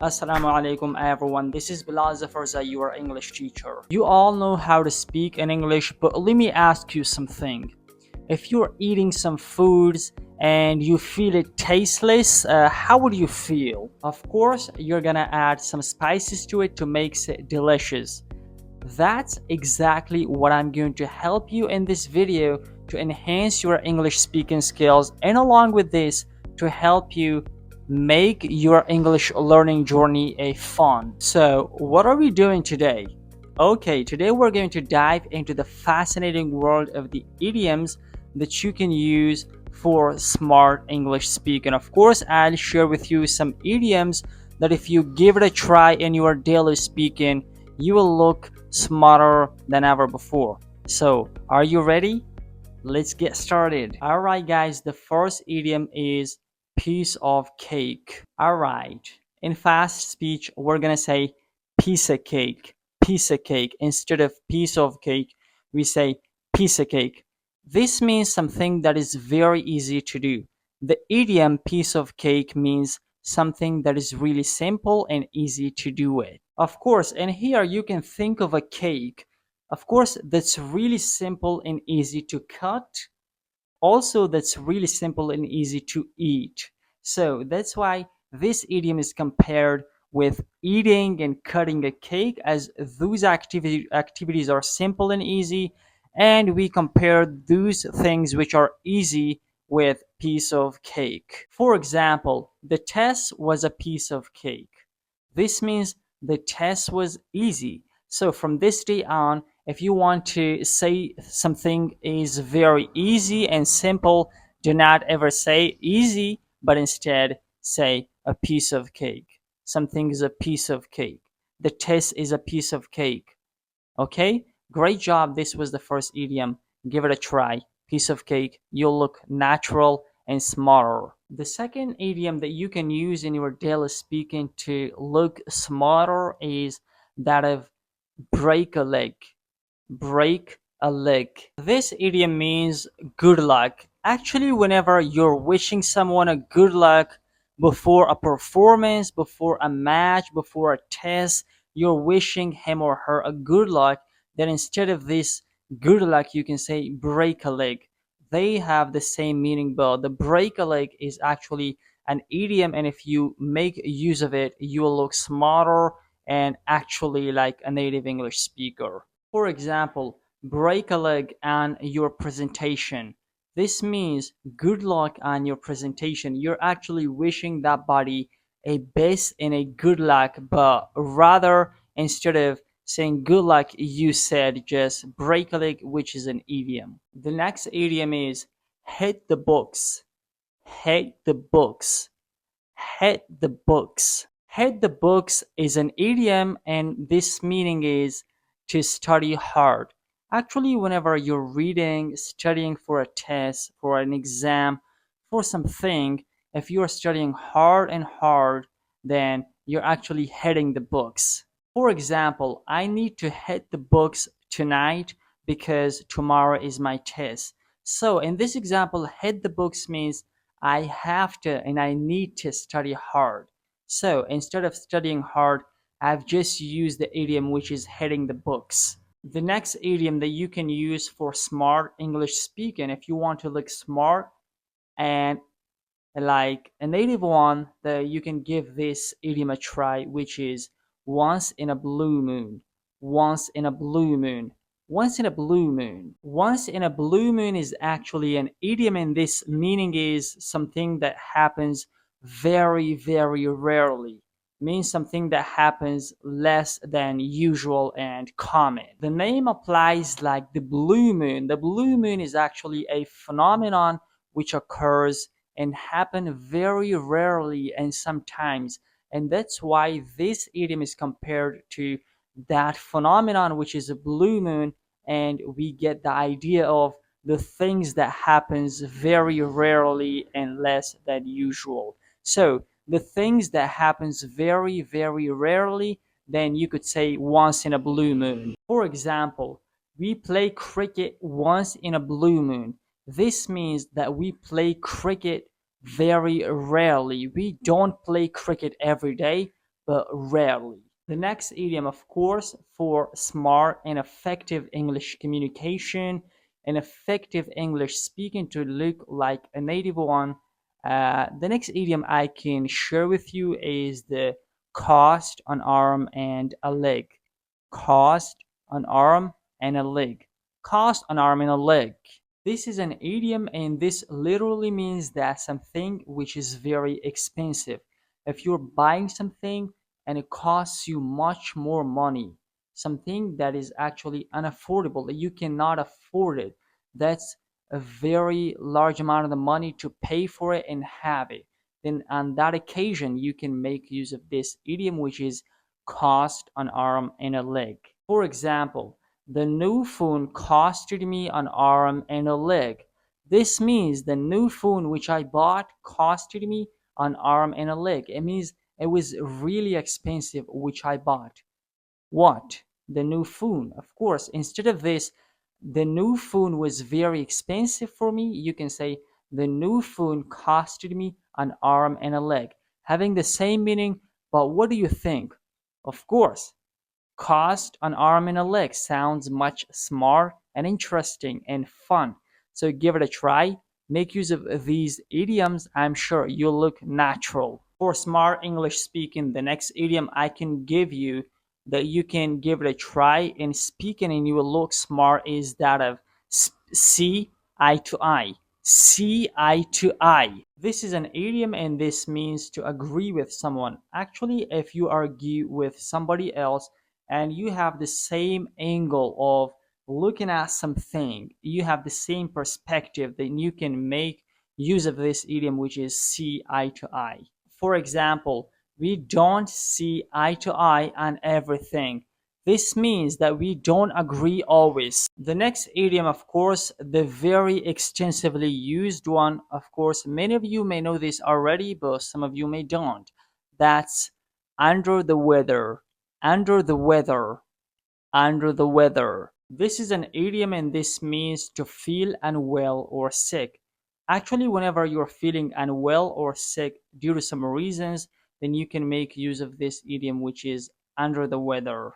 Asalamualikum everyone, this is Bilal Zafarza, your English teacher. You all know how to speak in English, but let me ask you something. If you're eating some foods and you feel it tasteless, how would you feel? Of course, you're gonna add some spices to it to make it delicious. That's exactly what I'm going to help you in this video to enhance your English speaking skills, and along with this to help you make your English learning journey a fun. So what are we doing today? Okay, today we're going to dive into the fascinating world of the idioms that you can use for smart English speaking. Of course, I'll share with you some idioms that if you give it a try in your daily speaking, you will look smarter than ever before. So, are you ready? Let's get started. Alright, guys, the first idiom is piece of cake. Alright, in fast speech, we're gonna say piece of cake. Piece of cake. Instead of piece of cake, we say piece of cake. This means something that is very easy to do. The idiom piece of cake means something that is really simple and easy to do it. Of course, and here you can think of a cake, of course, that's really simple and easy to cut. Also, that's really simple and easy to eat. So that's why this idiom is compared with eating and cutting a cake, as those activities are simple and easy, and we compare those things which are easy with piece of cake. For example, the test was a piece of cake. This means the test was easy. So from this day on, if you want to say something is very easy and simple, do not ever say easy, but instead say a piece of cake. Something is a piece of cake. The test is a piece of cake. Okay? Great job. This was the first idiom. Give it a try. Piece of cake. You'll look natural and smarter. The second idiom that you can use in your daily speaking to look smarter is that of break a leg. Break a leg. This idiom means good luck. Actually, whenever you're wishing someone a good luck before a performance, before a match, before a test, you're wishing him or her a good luck, then instead of this good luck, you can say break a leg. They have the same meaning, but the break a leg is actually an idiom, and if you make use of it, you will look smarter and actually like a native English speaker. For example, break a leg on your presentation. This means good luck on your presentation. You're actually wishing that body a best and a good luck, but rather instead of saying good luck, you said just break a leg, which is an idiom. The next idiom is hit the books. Hit the books. Hit the books. Hit the books is an idiom, and this meaning is to study hard. Actually, whenever you're reading, studying for a test, for an exam, for something, if you're studying hard and hard, then you're actually hitting the books. For example, I need to hit the books tonight because tomorrow is my test. So in this example, hit the books means I have to and I need to study hard. So instead of studying hard, I've just used the idiom which is hitting the books. The next idiom that you can use for smart English speaking, if you want to look smart and like a native one, that you can give this idiom a try, which is once in a blue moon. Once in a blue moon. Once in a blue moon. Once in a blue moon is actually an idiom, and this meaning is something that happens very, very rarely. Means something that happens less than usual and common. The name applies like the blue moon. The blue moon is actually a phenomenon which occurs and happen very rarely and sometimes, and that's why this idiom is compared to that phenomenon which is a blue moon, and we get the idea of the things that happens very rarely and less than usual. So the things that happens very, very rarely, then you could say once in a blue moon. For example, we play cricket once in a blue moon. This means that we play cricket very rarely. We don't play cricket every day, but rarely. The next idiom, of course, for smart and effective English communication and effective English speaking to look like a native one, the next idiom I can share with you is the cost an arm and a leg. Cost an arm and a leg. Cost an arm and a leg. This is an idiom, and this literally means that something which is very expensive. If you're buying something and it costs you much more money, something that is actually unaffordable, that you cannot afford it, that's a very large amount of the money to pay for it and have it. Then on that occasion, you can make use of this idiom, which is cost an arm and a leg. For example, the new phone costed me an arm and a leg. This means the new phone which I bought costed me an arm and a leg. It means it was really expensive which I bought. What? The new phone. Of course, instead of this, the new phone was very expensive for me, you can say the new phone costed me an arm and a leg. Having the same meaning, but what do you think? Of course, cost an arm and a leg sounds much smart and interesting and fun. So give it a try. Make use of these idioms. I'm sure you'll look natural. For smart English speaking, the next idiom I can give you that you can give it a try in speaking and you will look smart is that of see eye to eye. See eye to eye. This is an idiom and this means to agree with someone. Actually, if you argue with somebody else and you have the same angle of looking at something, you have the same perspective, then you can make use of this idiom, which is see eye to eye. For example, we don't see eye to eye on everything. This means that we don't agree always. The next idiom, of course, the very extensively used one, of course, many of you may know this already, but some of you may don't. That's under the weather. Under the weather. Under the weather. This is an idiom and this means to feel unwell or sick. Actually, whenever you're feeling unwell or sick due to some reasons, then you can make use of this idiom, which is under the weather.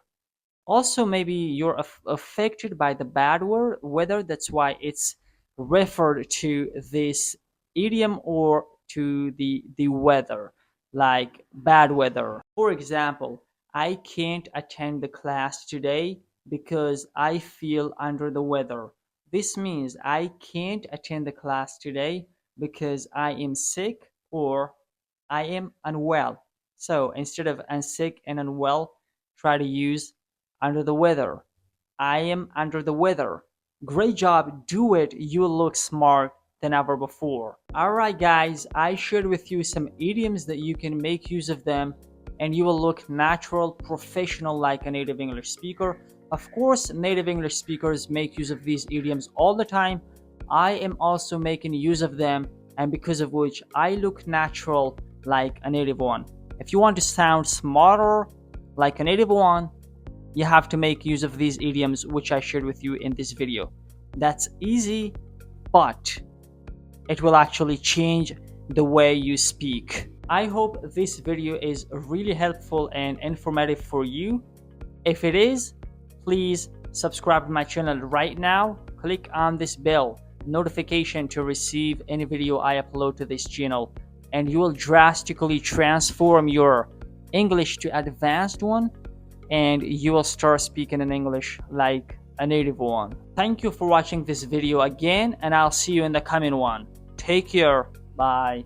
Also, maybe you're affected by the bad weather, that's why it's referred to this idiom or to the weather, like bad weather. For example, I can't attend the class today because I feel under the weather. This means I can't attend the class today because I am sick or I am unwell. So instead of unsick and unwell, try to use under the weather. I am under the weather. Great job, do it, you look smart than ever before. Alright guys, I shared with you some idioms that you can make use of them and you will look natural, professional like a native English speaker. Of course, native English speakers make use of these idioms all the time. I am also making use of them, and because of which I look natural like a native one. If you want to sound smarter like a native one, you have to make use of these idioms which I shared with you in this video. That's easy, but it will actually change the way you speak. I hope this video is really helpful and informative for you. If it is, please subscribe to my channel right now. Click on this bell notification to receive any video I upload to this channel, and you will drastically transform your English to advanced one, and you will start speaking in English like a native one. Thank you for watching this video again, and I'll see you in the coming one. Take care. Bye.